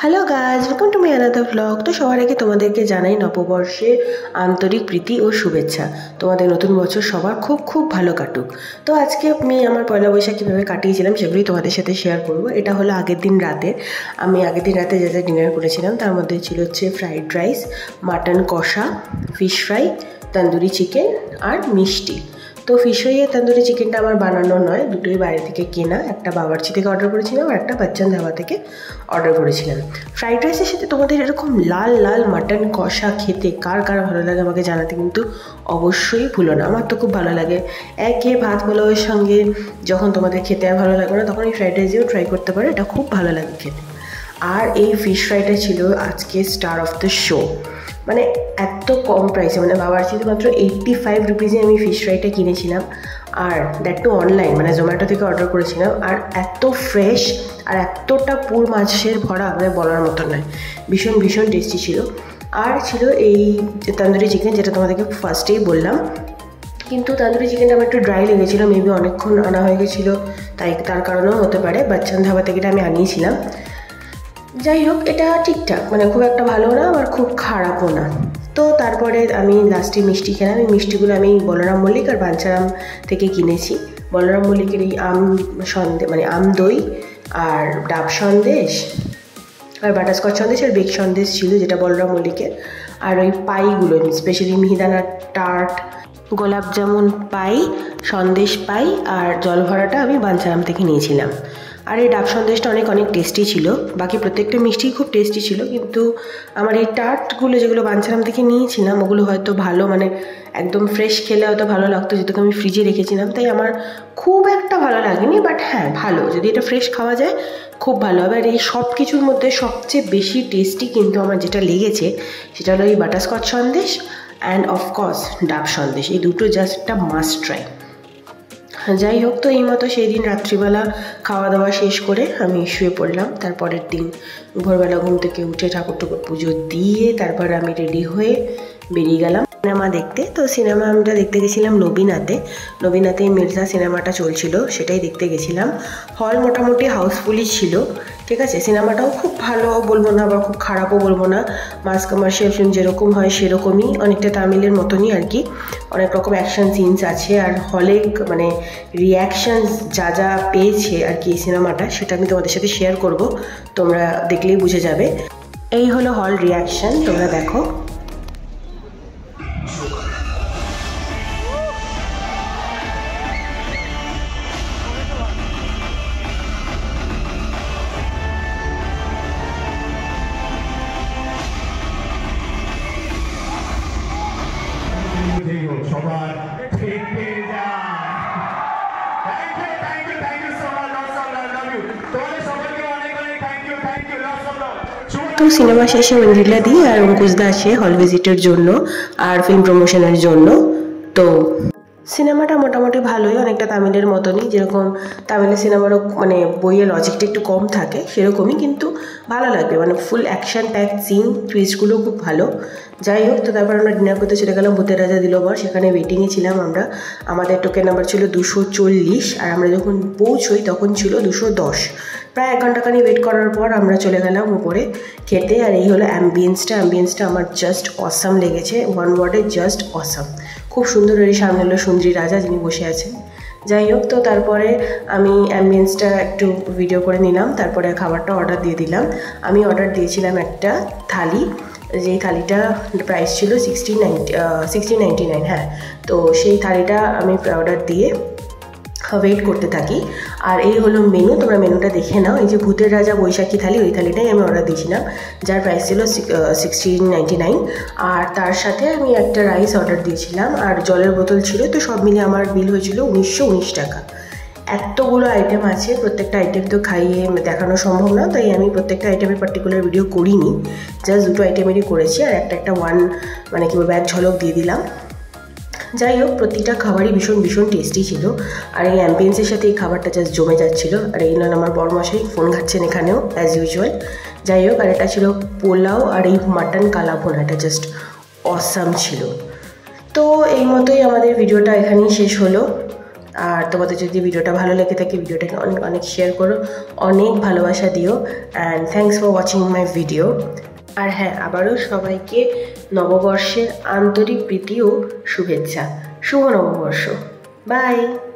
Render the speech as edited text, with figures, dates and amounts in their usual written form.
Hello guys, welcome to my another blog. তো সবার আগে তোমাদেরকে জানাই নববর্ষে আন্তরিক প্রীতি ও শুভেচ্ছা। তোমাদের নতুন বছর সবার খুব খুব ভালো কাটুক। তো আজকে আমি আমার পয়লা বৈশাখ কীভাবে কাটিয়েছিলাম সেগুলোই তোমাদের সাথে শেয়ার করব। এটা হলো আগের দিন রাতে আমি যা যা ডিনার করেছিলাম তার মধ্যে ছিল হচ্ছে ফ্রাইড রাইস, মাটন কষা, ফিশ ফ্রাই, তন্দুরি চিকেন আর মিষ্টি। তো ফিশ ফ্রাই আর তন্দুরি চিকেনটা আমার বানানো নয়, দুটোই বাইরে থেকে কেনা। একটা বাবরচি থেকে অর্ডার করেছিলাম আর একটা বাচ্চান ধাবা থেকে অর্ডার করেছিলাম। ফ্রাইড রাইসের সাথে তোমাদের এরকম লাল লাল মাটন কষা খেতে কার কার ভালো লাগে আমাকে জানাতে কিন্তু অবশ্যই ভুলো না। আমার তো খুব ভালো লাগে। একে ভাত পোলাওয়ের সঙ্গে যখন তোমাদের খেতে আর ভালো লাগে না তখন এই ফ্রাইড রাইসেও ট্রাই করতে পারো, এটা খুব ভালো লাগে খেতে। আর এই ফিশ ফ্রাইটা ছিল আজকে স্টার অফ দ্য শো। মানে এত কম প্রাইসে, মানে বাবরচিতে মাত্র 85 রুপিজে আমি ফিশ ফ্রাইটা কিনেছিলাম, আর দ্যাট টু অনলাইন, মানে জোম্যাটো থেকে অর্ডার করেছিলাম। আর এত ফ্রেশ আর এতটা পুর মাছের ভরা, মানে বলার মতো নয়। ভীষণ ভীষণ টেস্টি ছিল। আর ছিল এই তন্দুরি চিকেন, যেটা তোমাদেরকে ফার্স্টেই বললাম। কিন্তু তন্দুরি চিকেনটা আমার একটু ড্রাই লেগেছিলো, মেবি অনেকক্ষণ আনা হয়ে গেছিলো, তাই তার কারণেও হতে পারে। বাচ্চান ধাবা থেকে আমি আনিয়েছিলাম। যাই হোক, এটা ঠিকঠাক, মানে খুব একটা ভালো না আবার খুব খারাপও না। তো তারপরে আমি লাস্টে মিষ্টি খেলাম। এই মিষ্টিগুলো আমি বলরাম মল্লিক আর বাঞ্ছারাম থেকে কিনেছি। বলরাম মল্লিকের এই আম সন্দেশ, মানে আম দই আর ডাব সন্দেশ আর বাটারস্কচ সন্দেশ আর বেক সন্দেশ ছিল, যেটা বলরাম মল্লিকের। আর ওই পাইগুলো, স্পেশালি মিহিদানা টার্ট, গোলাপ জামুন পাই, সন্দেশ পাই আর জল ভরাটা আমি বাঞ্ছারাম থেকে নিয়েছিলাম। আর এই ডাব সন্দেশটা অনেক টেস্টি ছিল। বাকি প্রত্যেকটা মিষ্টি খুব টেস্টি ছিল, কিন্তু আমার এই টার্টগুলো যেগুলো বাঞ্ছারাম থেকে নিয়েছিলাম ওগুলো হয়তো ভালো, মানে একদম ফ্রেশ খেলে হয়তো ভালো লাগতো, যেহেতু আমি ফ্রিজে রেখেছিলাম, তাই আমার খুব একটা ভালো লাগেনি। বাট হ্যাঁ, ভালো, যদি এটা ফ্রেশ খাওয়া যায় খুব ভালো হবে। আর এই সব কিছুর মধ্যে সবচেয়ে বেশি টেস্টি কিন্তু আমার যেটা লেগেছে সেটা হলো এই বাটারস্কচ সন্দেশ অ্যান্ড অফকোর্স ডাব সন্দেশ। এই দুটো জাস্ট একটা মাস্ট ট্রাই। যাই হোক, তো এই মতো সেই দিন রাত্রিবেলা খাওয়া দাওয়া শেষ করে আমি শুয়ে পড়লাম। তারপরের দিন ভোরবেলা ঘুম থেকে উঠে ঠাকুর পুজো দিয়ে তারপর আমি রেডি হয়ে বেরিয়ে গেলাম সিনেমা দেখতে। তো সিনেমা আমরা দেখতে গেছিলাম নবীনাতে মির্জা সিনেমাটা চলছিল, সেটাই দেখতে গেছিলাম। হল মোটামুটি হাউসফুলই ছিল, ঠিক আছে। সিনেমাটাও খুব ভালো বলবো না, আবার খুব খারাপও বলবো না। মাস কমার্শিয়াল ফিল্ম যেরকম হয় সেরকমই, অনেকটা তামিলের মতনই আর কি। অনেক রকম অ্যাকশন সিনস আছে, আর হলে মানে রিয়াকশানস যা পেয়েছে আর কি সিনেমাটা, সেটা আমি তোমাদের সাথে শেয়ার করব, তোমরা দেখলেই বুঝে যাবে। এই হলো হল রিয়াকশান, তোমরা দেখো। সবার ঠিক পেয়ে যায়। Thank you so much, lots of love you. তোমাদের সবাইকে অনেক thank you, lots of love. তো সিনেমা শেষে মঞ্জিলা দিয়ে আর অঙ্কুশদা আসে হল ভিজিটের জন্য আর ফিল্ম প্রমোশনের জন্য। তো সিনেমাটা মোটামুটি ভালোই, অনেকটা তামিলের মতনই, যেরকম তামিলের সিনেমারও মানে বইয়ের লজিকটা একটু কম থাকে সেরকমই, কিন্তু ভালো লাগবে, মানে ফুল অ্যাকশন প্যাক সিন, টুইস্টগুলো খুব ভালো। যাই হোক, তো তারপর আমরা ডিনার করতে চলে গেলাম ভূতের রাজা দিলবর। সেখানে ওয়েটিংয়ে ছিলাম আমরা। আমাদের টোকেন নাম্বার ছিল 240, আর আমরা যখন পৌঁছই তখন ছিল 210। প্রায় 1 ঘন্টাখানি ওয়েট করার পর আমরা চলে গেলাম উপরে খেতে। আর এই হলো অ্যাম্বিয়েন্সটা আমার জাস্ট অসাম লেগেছে, ওয়ান ওয়ার্ডে জাস্ট অসাম। খুব সুন্দর। ওই সামনে হলো সুন্দরী রাজা, যিনি বসে আছেন। যাই হোক, তো তারপরে আমি অ্যাম্বিয়েন্সটা একটু ভিডিও করে নিলাম, তারপরে খাবারটা অর্ডার দিয়ে দিলাম। আমি অর্ডার দিয়েছিলাম একটা থালি, যেই থালিটা প্রাইস ছিল 1699। হ্যাঁ, তো সেই থালিটা আমি অর্ডার দিয়ে ওয়েট করতে থাকি। আর এই হলো মেনু, তোমরা মেনুটা দেখে নাও। এই যে ভূতের রাজা বৈশাখী থালি, ওই থালিটাই আমি অর্ডার দিয়েছিলাম, যার প্রাইস ছিল 1699। আর তার সাথে আমি একটা রাইস অর্ডার দিয়েছিলাম আর জলের বোতল ছিল। তো সব মিলে আমার বিল হয়েছিল 1919 টাকা। এতগুলো আইটেম আছে, প্রত্যেকটা আইটেম তো খাইয়ে দেখানো সম্ভব না, তাই আমি প্রত্যেকটা আইটেমের পার্টিকুলার ভিডিও করিনি, জাস্ট দুটো আইটেমেরই করেছি। আর একটা মানে কি বলবো, এক ঝলক দিয়ে দিলাম। যাই হোক, প্রতিটা খাবারই ভীষণ ভীষণ টেস্টি ছিল। আর এই অ্যাম্বিয়েন্সের সাথে এই খাবারটা জাস্ট জমে যাচ্ছিলো। আর এই নয় আমার বড়মশাই ফোন ঘাটছেন এখানেও অ্যাজ ইউজুয়াল। যাই হোক, আর এটা ছিল পোলাও আর এই মাটন কালাভুনা, এটা জাস্ট অসাম ছিল। তো এই মতোই আমাদের ভিডিওটা এখানেই শেষ হলো। আর তোমাদের যদি ভিডিওটা ভালো লেগে থাকে ভিডিওটাকে অনেক অনেক শেয়ার করো, অনেক ভালোবাসা দিও। And thanks for watching my video. আর হ্যাঁ, আবারও সবাইকে নববর্ষের আন্তরিক প্রীতি ও শুভেচ্ছা। শুভ নববর্ষ। বাই।